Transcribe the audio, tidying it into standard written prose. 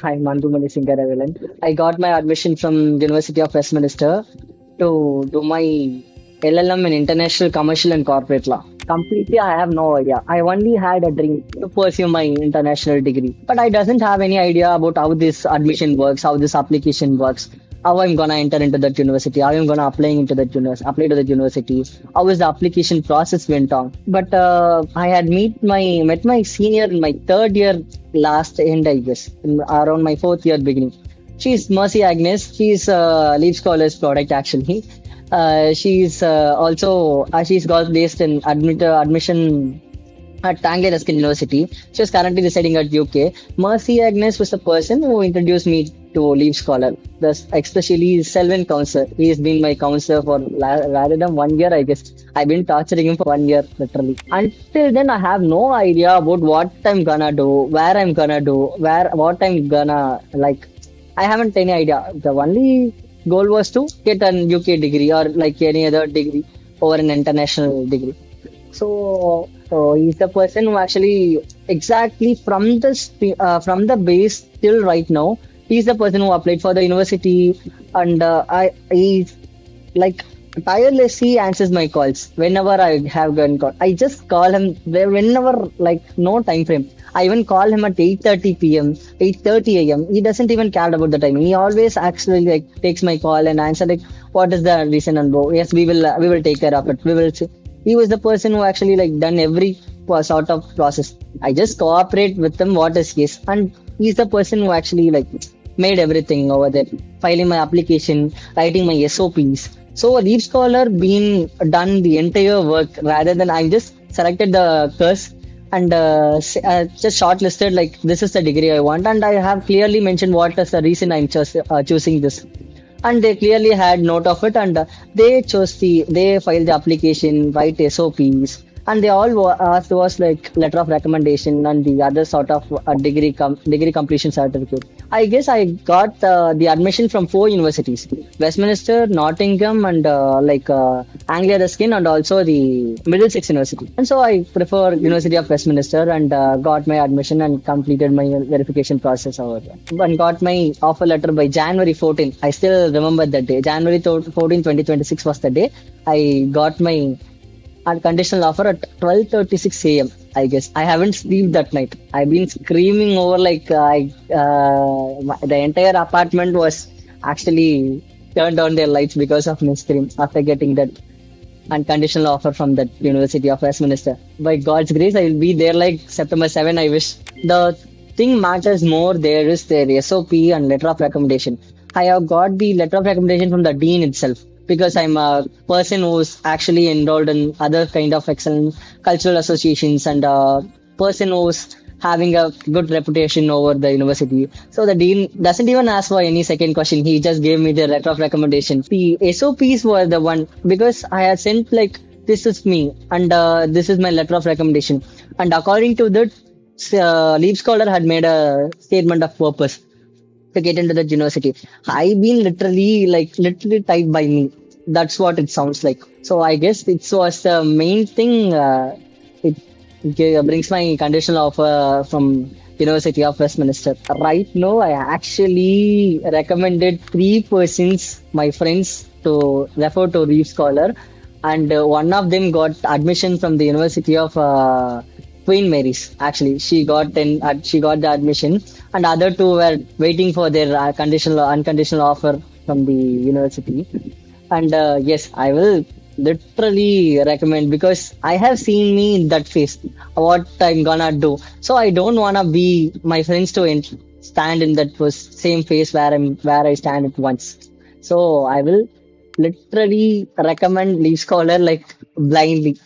Hi, Mandumani Singh Ravilan. I got my admission from University of Westminster to do my LLM in International Commercial and Corporate Law. Completely, I have no idea. I only had a dream to pursue my international degree, but I doesn't have any idea about how this admission works, how this application works, how I'm gonna enter into that university, how I'm gonna apply to that university, how is the application process went on. But I had met my senior in my third year last end, I guess, around my fourth year beginning. She's Mercy Agnes. She's Leaf Scholars product actually. She's got based in admission at Tangley Ruskin University. She was currently residing at UK. Mercy Agnes was the person who introduced me to Leaf Scholar. Thus, especially Selwyn Counselor. He has been my counselor for rather than 1 year, I guess. I've been torturing him for 1 year, literally. Until then, I have no idea about what I'm gonna do, where I'm gonna do, what I'm gonna like. I haven't any idea. The only goal was to get an UK degree or like any other degree over an international degree. So he's the person who actually exactly from the base till right now, he's the person who applied for the university, and I he's like tirelessly answers my calls whenever I have gotten call. I just call him whenever like no time frame. I even call him at 8:30 p.m., 8:30 a.m. He doesn't even care about the timing. He always actually like takes my call and answer like, what is the reason and go. Yes, we will take care of it. We will. He was the person who actually like done every sort of process. I just cooperate with him what is his, and he's the person who actually like made everything over there, filing my application, writing my SOPs. So a Leap Scholar been done the entire work rather than I just selected the course and just shortlisted like this is the degree I want, and I have clearly mentioned what is the reason I'm choosing this, and they clearly had note of it, and they filed the application, write SOPs, and they all asked was like letter of recommendation and the other sort of degree completion certificate. I guess I got the admission from four universities: Westminster, Nottingham, and Anglia Ruskin, and also the Middlesex University. And so I prefer University of Westminster and got my admission and completed my verification process over there. And got my offer letter by January 14th. I still remember that day. January 14, 2026 was the day I got my unconditional offer at 12:36 a.m. I guess I haven't slept that night. I've been screaming over like the entire apartment was actually turned on their lights because of my scream after getting that unconditional offer from that University of Westminster. By God's grace, I will be there like September 7. I wish. The thing matters more there is their SOP and letter of recommendation. I have got the letter of recommendation from the dean itself because I'm a person who's actually enrolled in other kind of excellent cultural associations and a person who's having a good reputation over the university. So the dean doesn't even ask for any second question. He just gave me the letter of recommendation. The SOPs were the one because I had sent like this is me and this is my letter of recommendation. And according to that, Leap Scholar had made a statement of purpose to get into that university. I've been literally typed by me. That's what it sounds like. So I guess it was the main thing. It brings my conditional offer from University of Westminster. Right now, I actually recommended three persons, my friends, to refer to Reef Scholar, and one of them got admission from the University of Queen Mary's. Actually, she got the admission, and other two were waiting for their unconditional offer from the university. And yes, I will literally recommend because I have seen me in that phase, what I'm gonna do. So I don't wanna be my friends to stand in that same phase where I stand at once. So I will literally recommend Leaf Scholar like blindly.